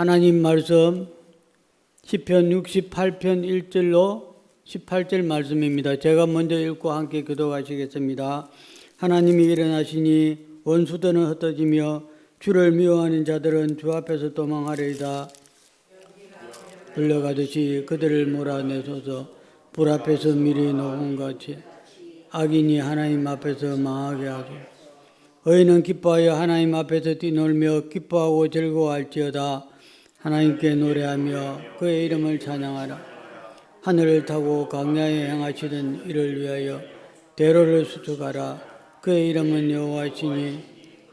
하나님 말씀 시편 68편 1절로 18절 말씀입니다. 제가 먼저 읽고 함께 기도하시겠습니다. 하나님이 일어나시니 원수들은 흩어지며 주를 미워하는 자들은 주 앞에서 도망하리이다. 불려가듯이 그들을 몰아내소서. 불 앞에서 미리 녹음같이 악인이 하나님 앞에서 망하게 하소서. 의인은 기뻐하여 하나님 앞에서 뛰놀며 기뻐하고 즐거워할지어다. 하나님께 노래하며 그의 이름을 찬양하라. 하늘을 타고 광야에 행하시던 이를 위하여 대로를 수축하라. 그의 이름은 여호와시니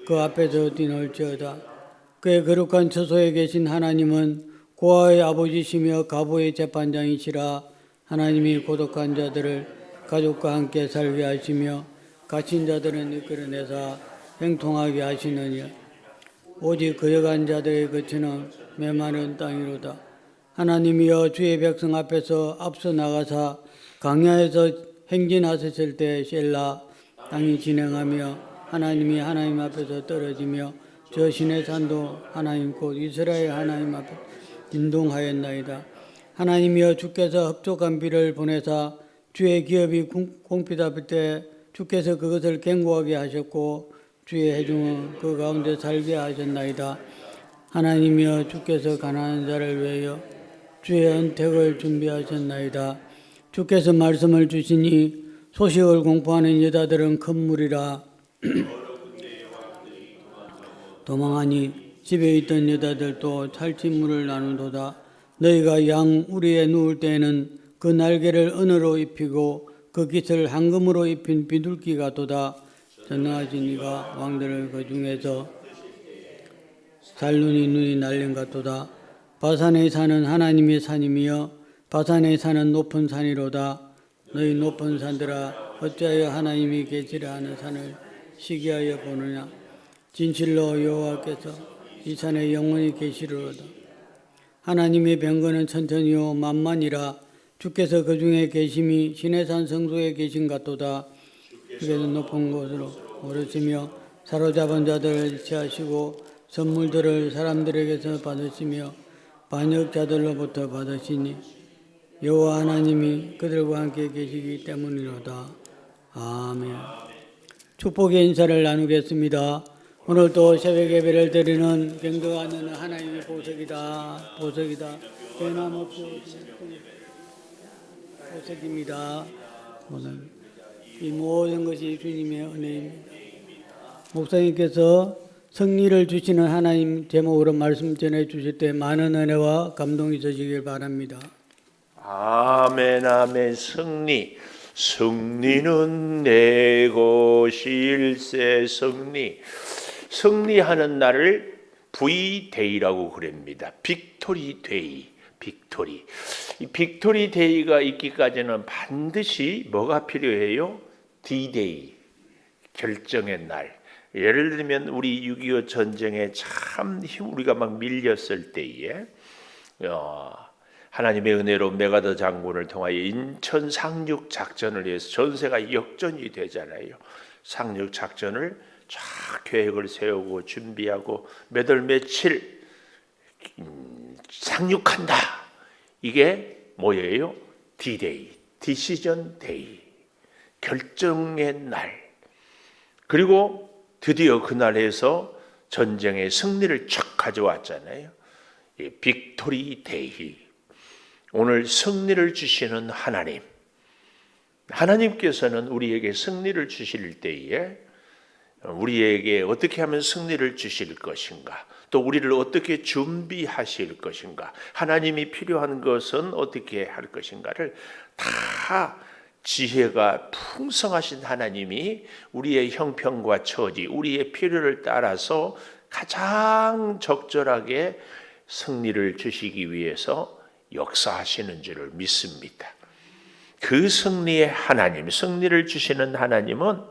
그 앞에서 뛰놀지어다. 그의 거룩한 처소에 계신 하나님은 고아의 아버지시며 가부의 재판장이시라. 하나님이 고독한 자들을 가족과 함께 살게 하시며 갇힌 자들은 이끌어내사 행통하게 하시느니라. 오직 거역한 자들의 거처는 메마른 땅이로다. 하나님이여 주의 백성 앞에서 앞서 나가사 광야에서 행진하셨을 때 셀라. 땅이 진행하며 하나님이 하나님 앞에서 떨어지며 저 시내 산도 하나님 곧 이스라엘 하나님 앞에 진동하였나이다. 하나님이여 주께서 흡족한 비를 보내사 주의 기업이 공피답을 때 주께서 그것을 견고하게 하셨고 주의 회중은 그 가운데 살게 하셨나이다. 하나님이여 주께서 가난한 자를 위하여 주의 은택을 준비하셨나이다. 주께서 말씀을 주시니 소식을 공포하는 여자들은 큰 무리라. 도망하니 집에 있던 여자들도 찰진물을 나누도다. 너희가 양 우리에 누울 때에는 그 날개를 은으로 입히고 그 깃을 황금으로 입힌 비둘기가 도다. 전능하신 이가 왕들을 그 중에서 살눈이 눈이 날린 같도다. 바산에 사는 하나님의 산이며 바산에 사는 높은 산이로다. 너희 높은 산들아 어찌하여 하나님이 계시라 하는 산을 시기하여 보느냐. 진실로 여호와께서 이 산에 영원히 계시리로다. 하나님의 병거는 천천히요 만만이라. 주께서 그 중에 계심이 시내산 성소에 계신 같도다. 주께서 높은 곳으로 오르시며 사로잡은 자들을 취하시고 선물들을 사람들에게서 받으시며 반역자들로부터 받으시니 여호와 하나님이 그들과 함께 계시기 때문이로다. 아멘. 축복의 인사를 나누겠습니다. 오늘도 새벽 예배를 드리는 경배하는 하나님의 보석이다. 보석이다. 변함없이 보석입니다. 이 모든 것이 주님의 은혜입니다. 목사님께서 승리를 주시는 하나님 제목으로 말씀 전해 주실 때 많은 은혜와 감동이 있으시길 바랍니다. 아멘 아멘. 승리는 내 것일세. 승리하는 날을 V-데이라고 그럽니다. 빅토리 데이. 빅토리. 이 빅토리 데이가 있기까지는 반드시 뭐가 필요해요? D-데이. 결정의 날. 예를 들면 우리 6.25 전쟁에 참 우리가 막 밀렸을 때에 하나님의 은혜로 메가더 장군을 통하여 인천 상륙 작전을 위해서 전세가 역전이 되잖아요. 상륙 작전을 쫙 계획을 세우고 준비하고 몇 월 며칠 상륙한다. 이게 뭐예요? D-데이, 디시전 데이, 결정의 날. 그리고 드디어 그날에서 전쟁의 승리를 쫙 가져왔잖아요. 이 빅토리 데이. 오늘 승리를 주시는 하나님. 하나님께서는 우리에게 승리를 주실 때에 우리에게 어떻게 하면 승리를 주실 것인가, 또 우리를 어떻게 준비하실 것인가, 하나님이 필요한 것은 어떻게 할 것인가를 다 지혜가 풍성하신 하나님이 우리의 형편과 처지, 우리의 필요를 따라서 가장 적절하게 승리를 주시기 위해서 역사하시는 줄을 믿습니다. 그 승리의 하나님, 승리를 주시는 하나님은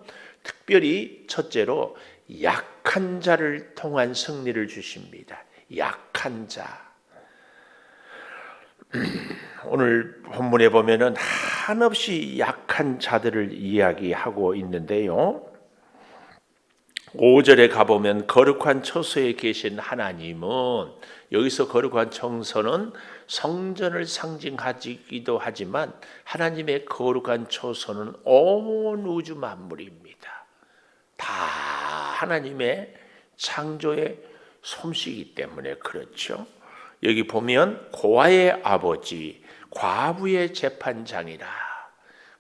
특별히 첫째로 약한 자를 통한 승리를 주십니다. 약한 자. 오늘 본문에 보면은 한없이 약한 자들을 이야기하고 있는데요. 5절에 가보면 거룩한 처소에 계신 하나님은, 여기서 거룩한 처소는 성전을 상징하기도 하지만 하나님의 거룩한 처소는 온 우주 만물입니다. 다 하나님의 창조의 솜씨이기 때문에 그렇죠. 여기 보면 고아의 아버지, 과부의 재판장이라.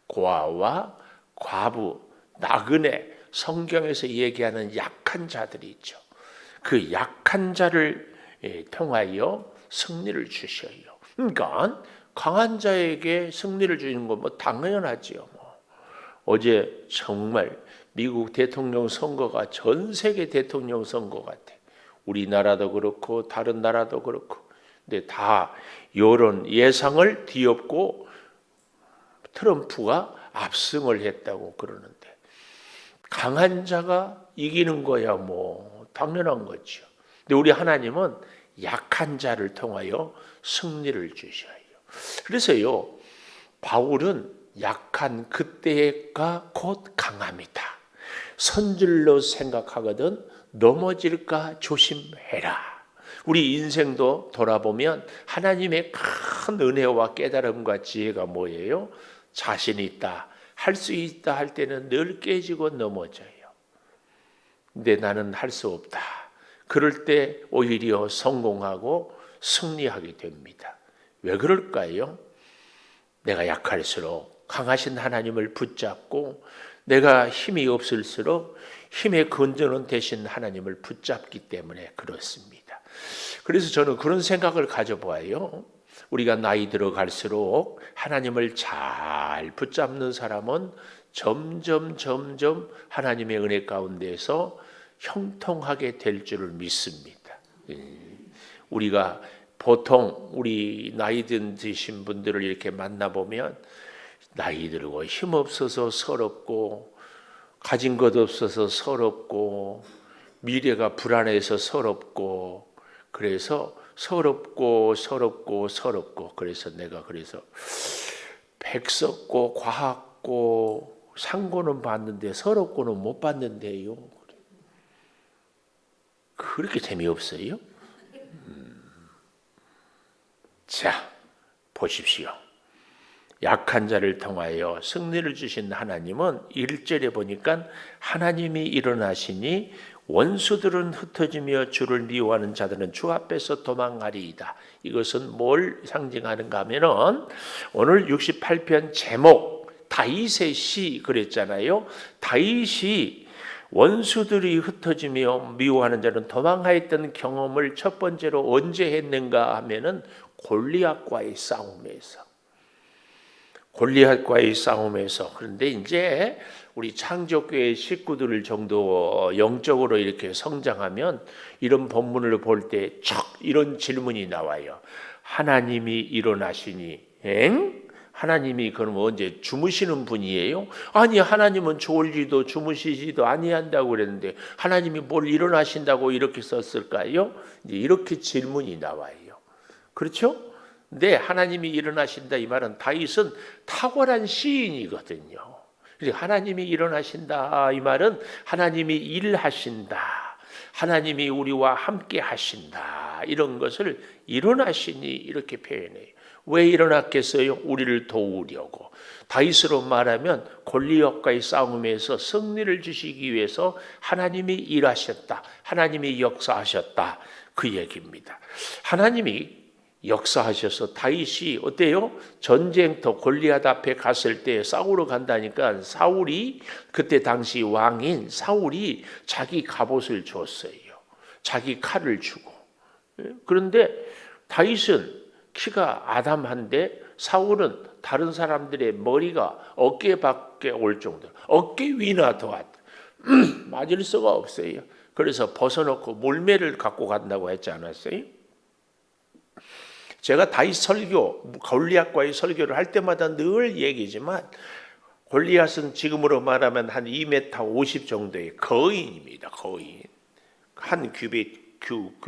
고아와 과부, 나그네, 성경에서 얘기하는 약한 자들이 있죠. 그 약한 자를 통하여 승리를 주셔요. 그러니까 강한 자에게 승리를 주는 건 뭐 당연하지요. 어제 정말 미국 대통령 선거가 전 세계 대통령 선거 같아. 우리나라도 그렇고 다른 나라도 그렇고. 근데 다 여론 예상을 뒤엎고 트럼프가 압승을 했다고 그러는데, 강한 자가 이기는 거야 뭐 당연한 거죠. 근데 우리 하나님은 약한 자를 통하여 승리를 주셔요. 그래서요, 바울은 약한 그때가 곧 강함이다. 선질로 생각하거든 넘어질까 조심해라. 우리 인생도 돌아보면 하나님의 큰 은혜와 깨달음과 지혜가 뭐예요? 자신 있다, 할 수 있다 할 때는 늘 깨지고 넘어져요. 근데 나는 할 수 없다. 그럴 때 오히려 성공하고 승리하게 됩니다. 왜 그럴까요? 내가 약할수록 강하신 하나님을 붙잡고, 내가 힘이 없을수록 힘의 근저는 되신 하나님을 붙잡기 때문에 그렇습니다. 그래서 저는 그런 생각을 가져보아요. 우리가 나이 들어갈수록 하나님을 잘 붙잡는 사람은 점점 하나님의 은혜 가운데서 형통하게 될 줄을 믿습니다. 우리가 보통 우리 나이 드신 분들을 이렇게 만나보면 나이 들고 힘없어서 서럽고, 가진 것 없어서 서럽고, 미래가 불안해서 서럽고, 그래서 서럽고 그래서 내가 백 썼고 과학고 상고는 봤는데 서럽고는 못 봤는데요. 그렇게 재미없어요? 자, 보십시오. 약한 자를 통하여 승리를 주신 하나님은 1절에 보니까 하나님이 일어나시니 원수들은 흩어지며 주를 미워하는 자들은 주 앞에서 도망하리이다. 이것은 뭘 상징하는가 하면은 오늘 68편 제목 다윗의 시 그랬잖아요. 다윗이 원수들이 흩어지며 미워하는 자는 도망하였던 경험을 첫 번째로 언제 했는가 하면은 골리앗과의 싸움에서. 그런데 이제 우리 창조교회 식구들 정도 영적으로 이렇게 성장하면 이런 본문을 볼 때 이런 질문이 나와요. 하나님이 일어나시니, 하나님이 그럼 언제 주무시는 분이에요? 아니, 하나님은 졸지도 주무시지도 아니한다고 그랬는데 하나님이 뭘 일어나신다고 이렇게 썼을까요? 이제 이렇게 질문이 나와요. 그렇죠? 근데 하나님이 일어나신다 이 말은 다윗은 탁월한 시인이거든요. 하나님이 일어나신다 이 말은 하나님이 일하신다, 하나님이 우리와 함께 하신다, 이런 것을 일어나시니 이렇게 표현해요. 왜 일어났겠어요? 우리를 도우려고. 다윗으로 말하면 골리앗과의 싸움에서 승리를 주시기 위해서 하나님이 일하셨다, 하나님이 역사하셨다, 그 얘기입니다. 하나님이 역사하셔서 다윗이 어때요? 전쟁터 골리앗 앞에 갔을 때 싸우러 간다니까 사울이, 그때 당시 왕인 사울이 자기 갑옷을 줬어요. 자기 칼을 주고. 그런데 다윗은 키가 아담한데 사울은 다른 사람들의 머리가 어깨 밖에 올 정도로, 어깨 위나 더 맞을 수가 없어요. 그래서 벗어놓고 물매를 갖고 간다고 했지 않았어요? 제가 다윗 설교, 골리앗과의 설교를 할 때마다 늘 얘기지만 골리앗은 지금으로 말하면 한 2m 50 정도의 거인입니다. 거인. 한 규빗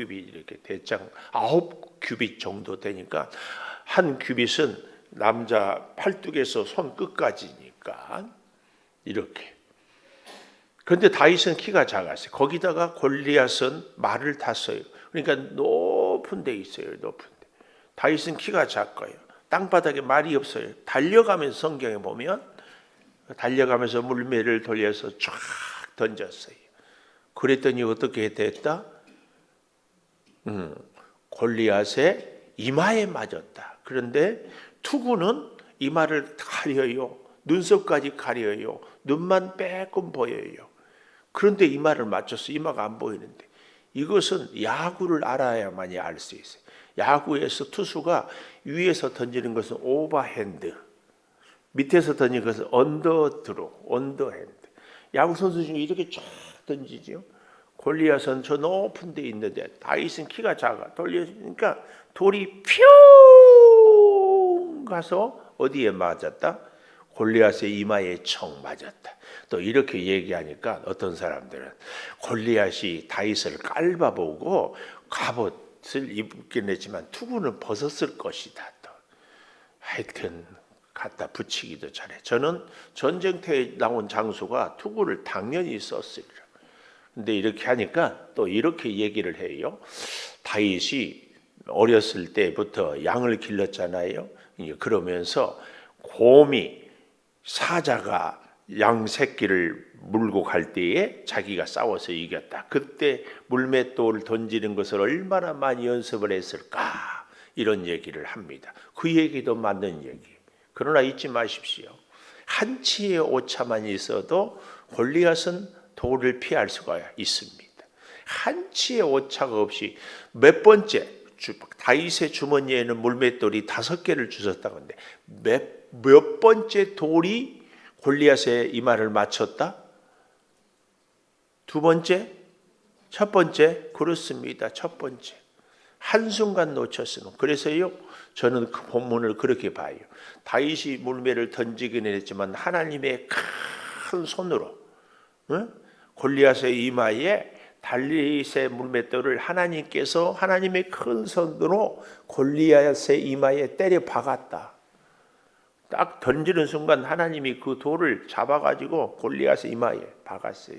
이렇게 대장 9규빗 정도 되니까 한 규빗은 남자 팔뚝에서 손 끝까지니까 이렇게. 그런데 다윗은 키가 작았어요. 거기다가 골리앗은 말을 탔어요. 그러니까 높은 데 있어요. 높은 데. 다윗은 키가 작고요. 땅바닥에 말이 없어요. 달려가면서 성경에 보면 달려가면서 물매를 돌려서 쫙 던졌어요. 그랬더니 어떻게 됐다? 골리앗의 이마에 맞았다. 그런데 투구는 이마를 가려요. 눈썹까지 가려요. 눈만 빼끔 보여요. 그런데 이마를 맞췄어. 이마가 안 보이는데. 이것은 야구를 알아야만이 알 수 있어요. 야구에서 투수가 위에서 던지는 것은 오버핸드, 밑에서 던지는 것은 언더드로, 언더핸드. 야구 선수 중에 이렇게 쫙 던지죠. 골리앗은 저 높은 데 있는데 다윗은 키가 작아. 돌려주니까 돌이 퓨 가서 어디에 맞았다? 골리앗의 이마에 청 맞았다. 또 이렇게 얘기하니까 어떤 사람들은 골리앗이 다윗을 깔봐보고 갑옷을 입긴 했지만 투구는 벗었을 것이다. 또 하여튼 갖다 붙이기도 잘해. 저는 전쟁터에 나온 장수가 투구를 당연히 썼으리라. 근데 이렇게 하니까 또 이렇게 얘기를 해요. 다윗이 어렸을 때부터 양을 길렀잖아요. 그러면서 곰이 사자가 양 새끼를 물고 갈 때에 자기가 싸워서 이겼다. 그때 물맷돌을 던지는 것을 얼마나 많이 연습을 했을까, 이런 얘기를 합니다. 그 얘기도 맞는 얘기. 그러나 잊지 마십시오. 한치의 오차만 있어도 골리앗은 돌을 피할 수가 있습니다. 한치의 오차가 없이 몇 번째, 다윗의 주머니에는 물맷돌이 5개를 주셨다고 하는데 몇 번째 돌이 골리앗의 이마를 맞췄다? 2번째? 첫 번째? 그렇습니다. 첫 번째. 한순간 놓쳤으면. 그래서요, 저는 그 본문을 그렇게 봐요. 다윗이 물매를 던지기는 했지만 하나님의 큰 손으로, 골리앗의 이마에 다윗의 물맷돌을 하나님께서 하나님의 큰 손으로 골리앗의 이마에 때려 박았다. 딱 던지는 순간 하나님이 그 돌을 잡아가지고 골리앗의 이마에 박았어요.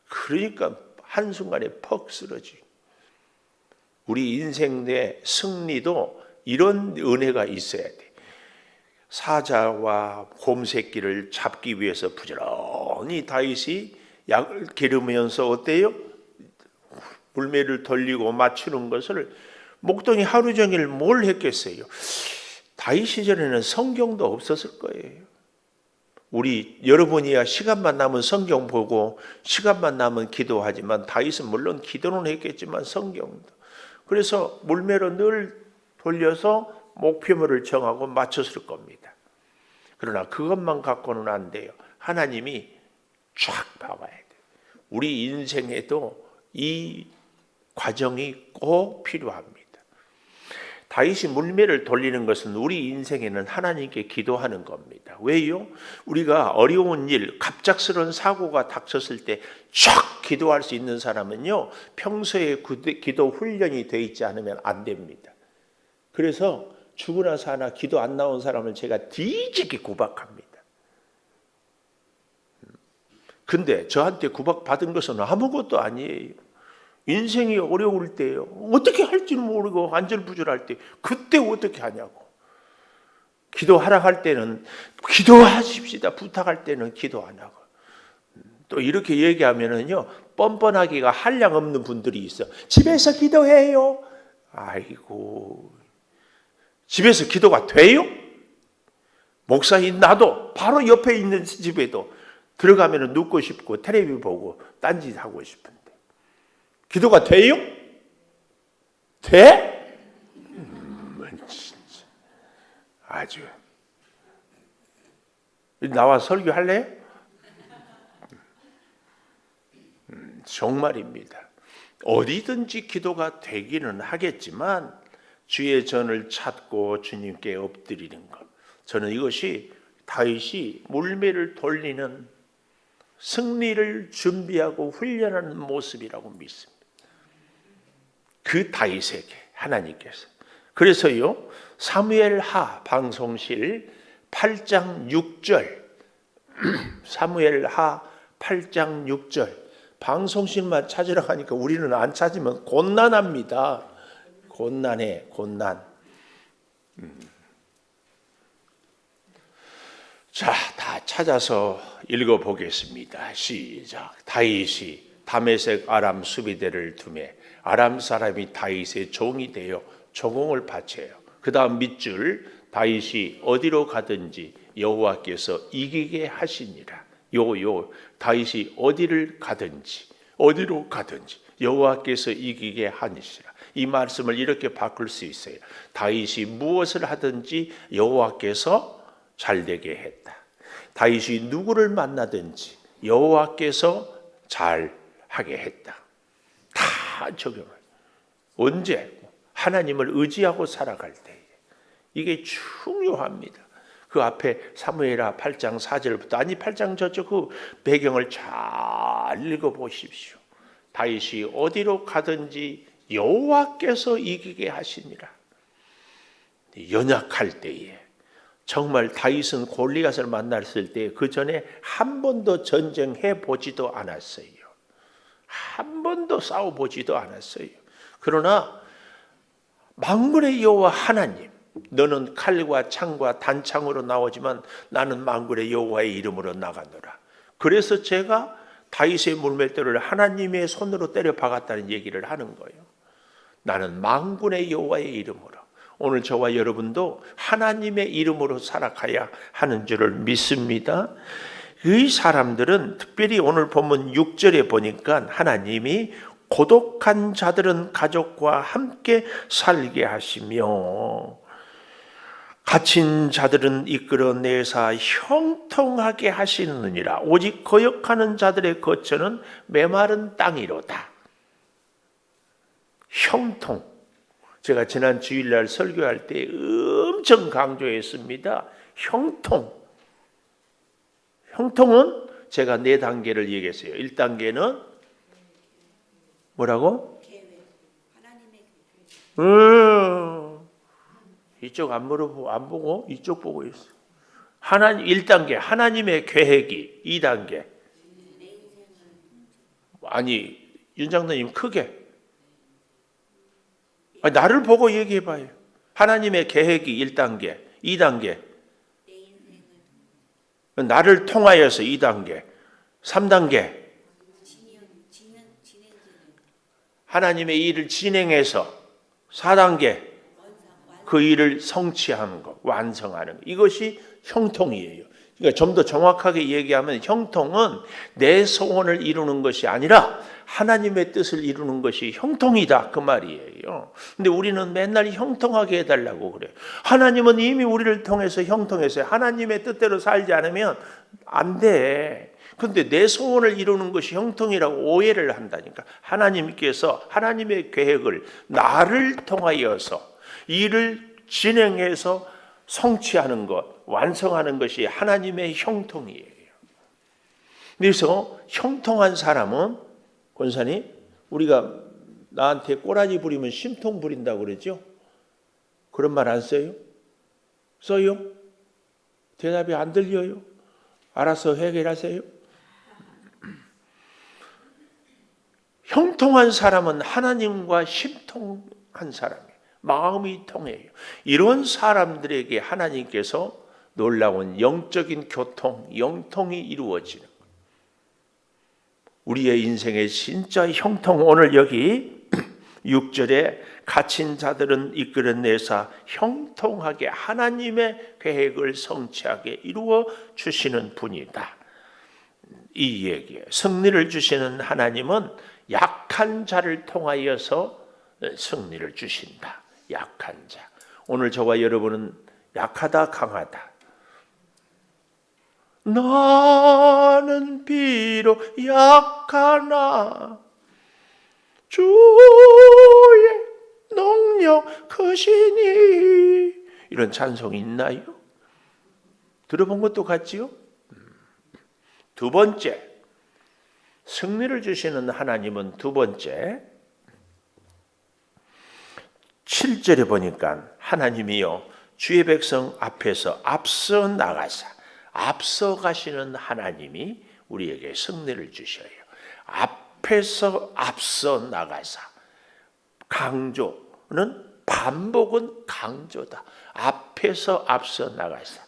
그러니까 한순간에 퍽 쓰러지. 우리 인생 내 승리도 이런 은혜가 있어야 돼. 사자와 곰새끼를 잡기 위해서 부지런히 다윗이 약을 기르면서 어때요? 물매를 돌리고 맞추는 것을 목동이 하루 종일 뭘 했겠어요? 다윗 시절에는 성경도 없었을 거예요. 우리 여러분이야 시간만 나면 성경 보고 시간만 나면 기도하지만 다윗은 물론 기도는 했겠지만 성경도. 그래서 물매로 늘 돌려서 목표물을 정하고 맞췄을 겁니다. 그러나 그것만 갖고는 안 돼요. 하나님이 쫙 봐봐야 돼요. 우리 인생에도 이 과정이 꼭 필요합니다. 다윗이 물매를 돌리는 것은 우리 인생에는 하나님께 기도하는 겁니다. 왜요? 우리가 어려운 일, 갑작스러운 사고가 닥쳤을 때 쫙 기도할 수 있는 사람은요, 평소에 기도 훈련이 돼 있지 않으면 안 됩니다. 그래서 죽으나 사나 기도 안 나온 사람을 제가 뒤집게 구박합니다. 근데 저한테 구박받은 것은 아무것도 아니에요. 인생이 어려울 때요, 어떻게 할지는 모르고 안절부절할 때 그때 어떻게 하냐고. 기도하라 할 때는 기도하십시다 부탁할 때는 기도 안 하고, 또 이렇게 얘기하면은요 뻔뻔하기가 한량 없는 분들이 있어. 집에서 기도해요. 아이고, 집에서 기도가 돼요? 목사인 나도 바로 옆에 있는 집에도 들어가면 눕고 싶고 텔레비 보고 딴짓 하고 싶은데 기도가 돼요? 돼? 진짜 아주. 나와 설교할래요? 정말입니다. 어디든지 기도가 되기는 하겠지만 주의 전을 찾고 주님께 엎드리는 것, 저는 이것이 다윗이 물매를 돌리는 승리를 준비하고 훈련하는 모습이라고 믿습니다. 그 다윗에게 하나님께서. 그래서요, 사무엘하 방송실 8장 6절, 사무엘하 8장 6절. 방송실만 찾으러 가니까 우리는 안 찾으면 곤란합니다. 곤란해, 곤란. 자, 다 찾아서 읽어보겠습니다. 시작. 다윗이 다메섹 아람 수비대를 두매 아람 사람이 다윗의 종이 되어 조공을 바쳐요. 그 다음 밑줄, 다윗이 어디로 가든지 여호와께서 이기게 하시니라. 다윗이 어디를 가든지 어디로 가든지 여호와께서 이기게 하시니라. 이 말씀을 이렇게 바꿀 수 있어요. 다윗이 무엇을 하든지 여호와께서 잘되게 했다. 다윗이 누구를 만나든지 여호와께서 잘하게 했다. 다 적용을. 언제? 하나님을 의지하고 살아갈 때. 이게 중요합니다. 그 앞에 사무엘하 8장 4절부터 아니 8장 저쪽 그 배경을 잘 읽어보십시오. 다윗이 어디로 가든지 여호와께서 이기게 하시니라. 연약할 때에 정말 다윗은 골리앗을 만났을 때 그 전에 한 번도 전쟁해 보지도 않았어요. 한 번도 싸워 보지도 않았어요. 그러나 만군의 여호와 하나님, 너는 칼과 창과 단창으로 나오지만 나는 만군의 여호와의 이름으로 나가노라. 그래서 제가 다윗의 물맷돌을 하나님의 손으로 때려 박았다는 얘기를 하는 거예요. 나는 만군의 여호와의 이름으로. 오늘 저와 여러분도 하나님의 이름으로 살아가야 하는 줄을 믿습니다. 이 사람들은 특별히 오늘 본문 6절에 보니까 하나님이 고독한 자들은 가족과 함께 살게 하시며 갇힌 자들은 이끌어내사 형통하게 하시느니라. 오직 거역하는 자들의 거처는 메마른 땅이로다. 형통. 제가 지난 주일날 설교할 때 엄청 강조했습니다. 형통. 형통은 제가 4단계를 얘기했어요. 1단계는 뭐라고? 이쪽 안 보고 이쪽 보고 있어. 1단계 하나님의 계획이. 2단계 아니 윤장로님 크게 나를 보고 얘기해봐요. 하나님의 계획이 1단계, 2단계 나를 통하여서 2단계, 3단계 하나님의 일을 진행해서 4단계 그 일을 성취하는 것, 완성하는 것. 이것이 형통이에요. 그러니까 좀 더 정확하게 얘기하면 형통은 내 소원을 이루는 것이 아니라 하나님의 뜻을 이루는 것이 형통이다 그 말이에요. 근데 우리는 맨날 형통하게 해달라고 그래요. 하나님은 이미 우리를 통해서 형통했어요. 하나님의 뜻대로 살지 않으면 안 돼. 근데 내 소원을 이루는 것이 형통이라고 오해를 한다니까. 하나님께서 하나님의 계획을 나를 통하여서 일을 진행해서 성취하는 것, 완성하는 것이 하나님의 형통이에요. 그래서 형통한 사람은 권사님, 우리가 나한테 꼬라지 부리면 심통 부린다고 그러죠? 그런 말 안 써요? 써요? 대답이 안 들려요? 알아서 해결하세요. 형통한 사람은 하나님과 심통한 사람이에요. 마음이 통해요. 이런 사람들에게 하나님께서 놀라운 영적인 교통, 영통이 이루어지는 거예요. 우리의 인생의 진짜 형통, 오늘 여기 6절에 갇힌 자들은 이끌어내사 형통하게 하나님의 계획을 성취하게 이루어 주시는 분이다. 이 얘기예요. 승리를 주시는 하나님은 약한 자를 통하여서 승리를 주신다. 약한 자. 오늘 저와 여러분은 약하다, 강하다. 나는 비록 약하나 주의 능력 크시니. 이런 찬송이 있나요? 들어본 것도 같지요? 두 번째, 승리를 주시는 하나님은 두 번째 7절에 보니까 하나님이요 주의 백성 앞에서 앞서 나가사 앞서 가시는 하나님이 우리에게 승리를 주셔요. 앞에서 앞서 나가사. 강조는 반복은 강조다. 앞에서 앞서 나가사.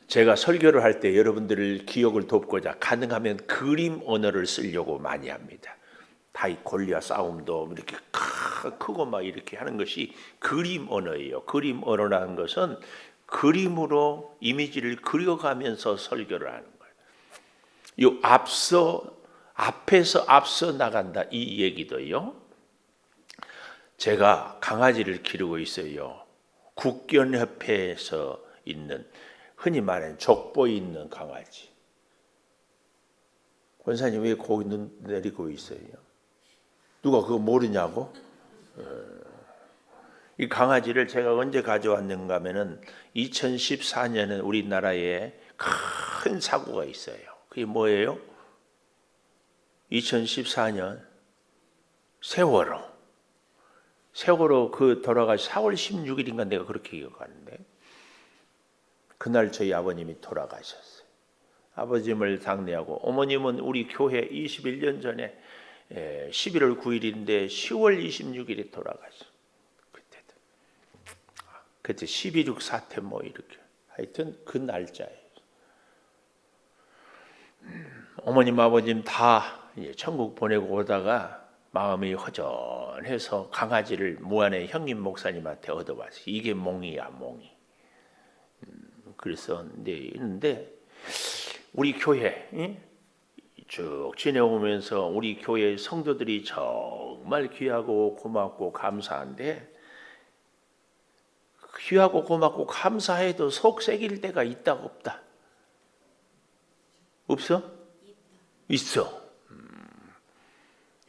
제가 설교를 할 때 여러분들을 기억을 돕고자 가능하면 그림 언어를 쓰려고 많이 합니다. 다윗 골리앗 싸움도 이렇게 크고 막 이렇게 하는 것이 그림 언어예요. 그림 언어라는 것은 그림으로 이미지를 그려가면서 설교를 하는 거예요. 이 앞에서 앞서 나간다 이 얘기도요. 제가 강아지를 기르고 있어요. 국견협회에서 있는 흔히 말하는 족보 있는 강아지. 권사님 왜 거기 눈 내리고 있어요? 누가 그거 모르냐고? 이 강아지를 제가 언제 가져왔는가 하면은 2014년에 우리나라에 큰 사고가 있어요. 그게 뭐예요? 2014년 세월호 그 돌아가신 4월 16일인가 내가 그렇게 기억하는데 그날 저희 아버님이 돌아가셨어요. 아버님을 장례하고 어머님은 우리 교회 21년 전에 11월 9일인데 10월 26일에 돌아가셨어요. 그때 12.6 사태 뭐 이렇게 하여튼 그 날짜예요. 어머님 아버님 다 이제 천국 보내고 오다가 마음이 허전해서 강아지를 무안의 형님 목사님한테 얻어왔어요. 이게 몽이야 몽이. 그래서 있는데 우리 교회 쭉 지내오면서 우리 교회 성도들이 정말 귀하고 고맙고 감사한데 귀하고 고맙고 감사해도 속 새길 때가 있다 없다? 없어? 있어.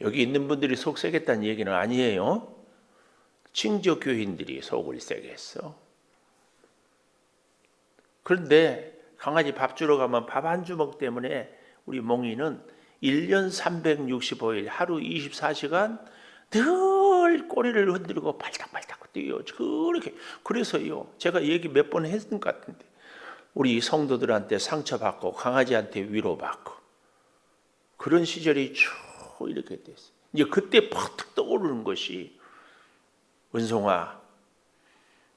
여기 있는 분들이 속 새겠다는 얘기는 아니에요. 칭조 교인들이 속을 세게 했어. 그런데 강아지 밥 주러 가면 밥 한 주먹 때문에 우리 몽이는 1년 365일 하루 24시간 늘 꼬리를 흔들고 발딱발딱 뛰어요. 그렇게. 그래서요. 제가 얘기 몇 번 했던 것 같은데 우리 성도들한테 상처받고 강아지한테 위로받고 그런 시절이 쭉 이렇게 됐어요. 이제 그때 퍼뜩 떠오르는 것이 은송아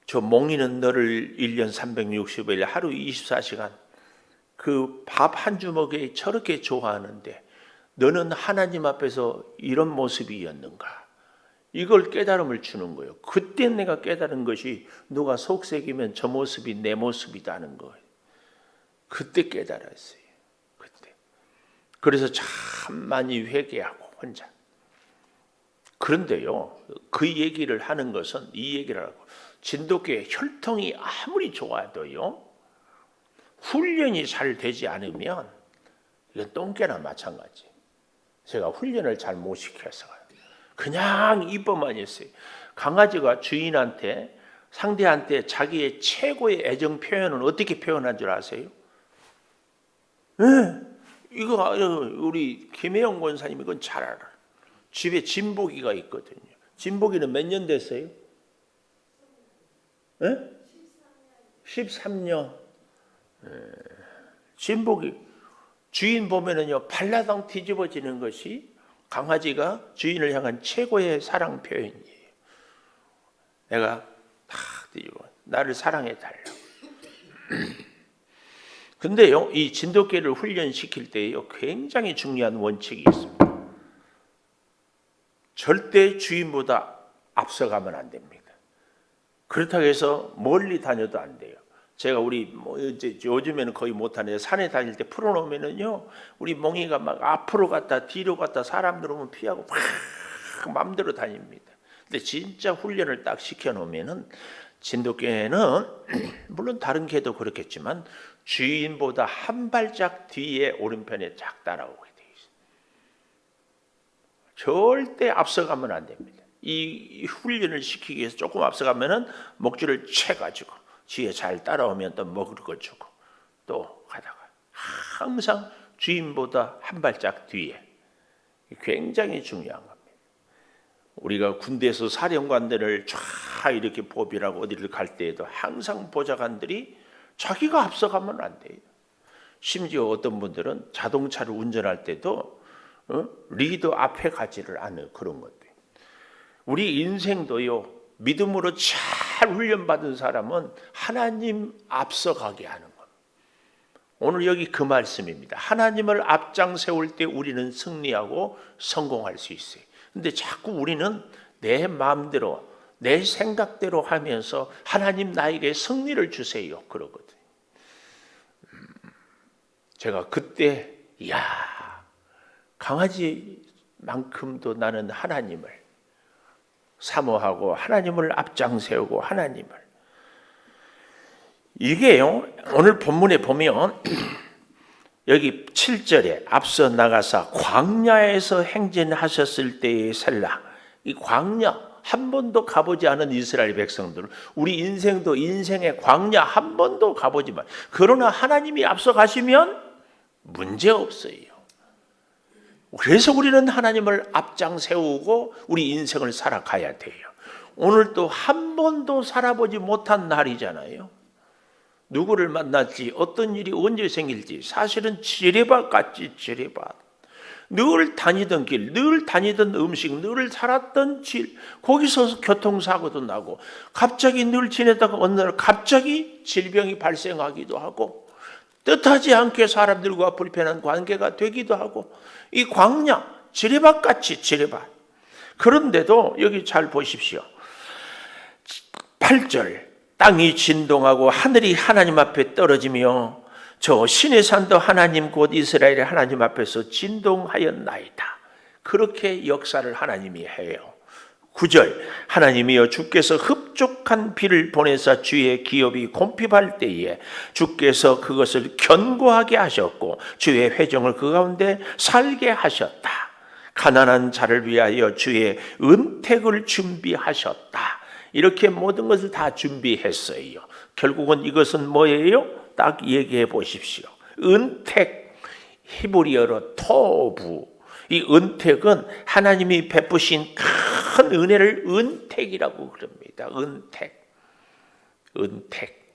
저 몽이는 너를 1년 365일 하루 24시간 그 밥 한 주먹에 저렇게 좋아하는데 너는 하나님 앞에서 이런 모습이었는가? 이걸 깨달음을 주는 거예요. 그때 내가 깨달은 것이 누가 속색이면 저 모습이 내 모습이다는 거예요. 그때 깨달았어요. 그때. 그래서 참 많이 회개하고 혼자. 그런데요. 그 얘기를 하는 것은 이 얘기를 하고 진돗개 혈통이 아무리 좋아도요. 훈련이 잘 되지 않으면 이건 똥개나 마찬가지. 제가 훈련을 잘 못 시켜서 그냥 이뻐만 했어요. 강아지가 주인한테 상대한테 자기의 최고의 애정 표현은 어떻게 표현한 줄 아세요? 네, 이거 우리 김혜영 권사님 이건 잘 알아요. 집에 진보기가 있거든요. 진보기는 몇 년 됐어요? 네? 13년. 진보기 주인 보면은요 발라당 뒤집어지는 것이 강아지가 주인을 향한 최고의 사랑 표현이에요. 내가 탁 뒤집어 나를 사랑해 달라. 근데요 이 진돗개를 훈련시킬 때요 굉장히 중요한 원칙이 있습니다. 절대 주인보다 앞서가면 안 됩니다. 그렇다고 해서 멀리 다녀도 안 돼요. 제가 우리 이제 요즘에는 거의 못하네요. 산에 다닐 때 풀어놓으면은요, 우리 몽이가 막 앞으로 갔다 뒤로 갔다 사람들 오면 피하고 막 마음대로 다닙니다. 근데 진짜 훈련을 딱 시켜놓으면은 진돗개는 물론 다른 개도 그렇겠지만 주인보다 한 발짝 뒤에 오른편에 쫙 따라오게 돼 있어요. 절대 앞서가면 안 됩니다. 이 훈련을 시키기 위해서 조금 앞서가면은 목줄을 채가지고. 뒤에 잘 따라오면 또 먹을 거 주고 또 가다가 항상 주인보다 한 발짝 뒤에 굉장히 중요한 겁니다. 우리가 군대에서 사령관들을 쫙 이렇게 보비라고 어디를 갈 때에도 항상 보좌관들이 자기가 앞서가면 안 돼요. 심지어 어떤 분들은 자동차를 운전할 때도 리더 앞에 가지를 않은 그런 것들. 우리 인생도요, 믿음으로 잘 훈련받은 사람은 하나님 앞서가게 하는 것. 오늘 여기 그 말씀입니다. 하나님을 앞장 세울 때 우리는 승리하고 성공할 수 있어요. 근데 자꾸 우리는 내 마음대로, 내 생각대로 하면서 하나님 나에게 승리를 주세요 그러거든요. 제가 그때 강아지만큼도 나는 하나님을 사모하고 하나님을 앞장 세우고 하나님을, 이게요 오늘 본문에 보면 여기 7절에 앞서 나가사 광야에서 행진하셨을 때의 셀라, 이 광야 한 번도 가보지 않은 이스라엘 백성들은, 우리 인생도 인생의 광야 한 번도 가보지만, 그러나 하나님이 앞서 가시면 문제 없어요. 그래서 우리는 하나님을 앞장 세우고 우리 인생을 살아가야 돼요. 오늘 또 한 번도 살아보지 못한 날이잖아요. 누구를 만날지, 어떤 일이 언제 생길지 사실은 지뢰밭 같지. 지뢰밭. 늘 다니던 길, 늘 다니던 음식, 늘 살았던 길, 거기서 교통사고도 나고, 갑자기 늘 지내다가 어느 날 갑자기 질병이 발생하기도 하고, 뜻하지 않게 사람들과 불편한 관계가 되기도 하고, 이 광야, 지뢰밭 같이 지뢰밭. 그런데도 여기 잘 보십시오. 8절, 땅이 진동하고 하늘이 하나님 앞에 떨어지며 저 신의 산도 하나님 곧 이스라엘의 하나님 앞에서 진동하였나이다. 그렇게 역사를 하나님이 해요. 9절, 하나님이여 주께서 흡족한 비를 보내사 주의 기업이 곰핍할 때에 주께서 그것을 견고하게 하셨고 주의 회정을 그 가운데 살게 하셨다. 가난한 자를 위하여 주의 은택을 준비하셨다. 이렇게 모든 것을 다 준비했어요. 결국은 이것은 뭐예요? 딱 얘기해 보십시오. 은택, 히브리어로 토부. 이 은택은 하나님이 베푸신 큰 은혜를 은택이라고 그럽니다. 은택. 은택.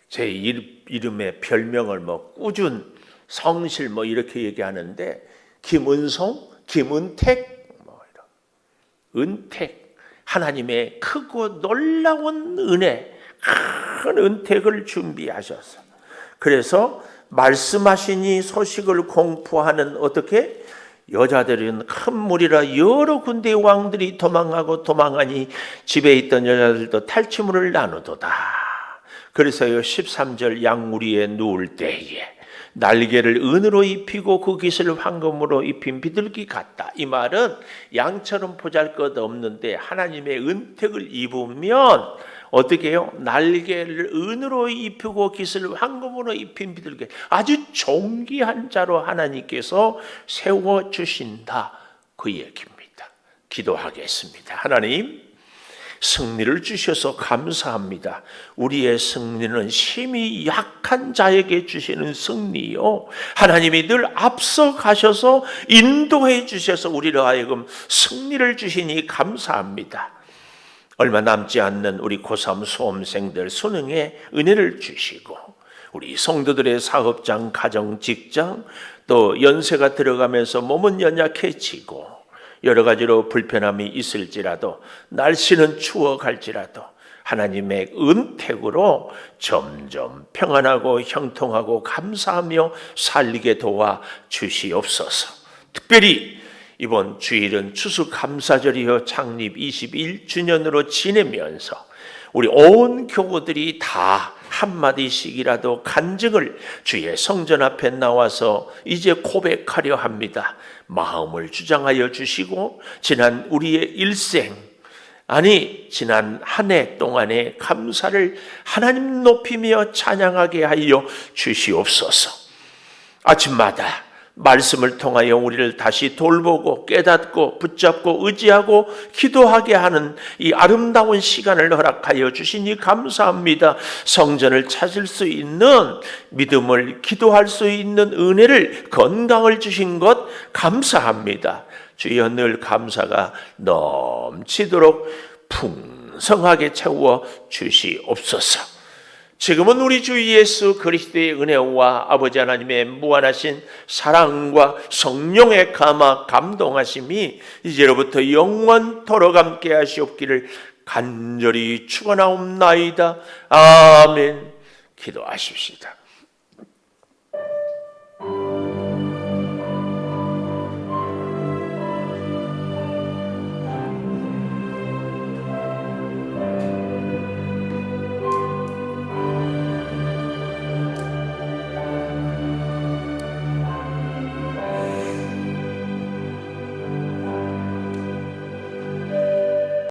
제 이름의 별명을 꾸준, 성실 이렇게 얘기하는데, 김은송, 김은택, 은택. 하나님의 크고 놀라운 은혜, 큰 은택을 준비하셔서, 그래서 말씀하시니 소식을 공포하는, 어떻게? 여자들은 큰 무리라 여러 군데의 왕들이 도망하니 집에 있던 여자들도 탈취물을 나누도다. 그래서요 13절, 양무리에 누울 때에 날개를 은으로 입히고 그 깃을 황금으로 입힌 비둘기 같다. 이 말은 양처럼 보잘것없는데 하나님의 은택을 입으면 어떻게 해요? 날개를 은으로 입히고 깃을 황금으로 입힌 비둘기, 아주 존귀한 자로 하나님께서 세워주신다, 그 얘기입니다. 기도하겠습니다. 하나님, 승리를 주셔서 감사합니다. 우리의 승리는 심히 약한 자에게 주시는 승리요, 하나님이 늘 앞서 가셔서 인도해 주셔서 우리로 하여금 승리를 주시니 감사합니다. 얼마 남지 않는 우리 고3 수험생들 수능에 은혜를 주시고, 우리 성도들의 사업장, 가정, 직장, 또 연세가 들어가면서 몸은 연약해지고 여러 가지로 불편함이 있을지라도, 날씨는 추워갈지라도 하나님의 은택으로 점점 평안하고 형통하고 감사하며 살게 도와 주시옵소서. 특별히 이번 주일은 추수감사절이요 창립 21주년으로 지내면서 우리 온 교우들이 다 한마디씩이라도 간증을 지의 성전 앞에 나와서 이제 고백하려 합니다. 마음을 주장하여 주시고 지난 우리의 일생, 지난 한 해 동안의 감사를 하나님 높이며 찬양하게 하여 주시옵소서. 아침마다 말씀을 통하여 우리를 다시 돌보고 깨닫고 붙잡고 의지하고 기도하게 하는 이 아름다운 시간을 허락하여 주시니 감사합니다. 성전을 찾을 수 있는 믿음을, 기도할 수 있는 은혜를, 건강을 주신 것 감사합니다. 주여, 늘 감사가 넘치도록 풍성하게 풍성하게 채워 주시옵소서. 지금은 우리 주 예수 그리스도의 은혜와 아버지 하나님의 무한하신 사랑과 성령의 감화 감동하심이 이제로부터 영원토록 함께 하시옵기를 간절히 축원하옵나이다. 아멘. 기도하십시다.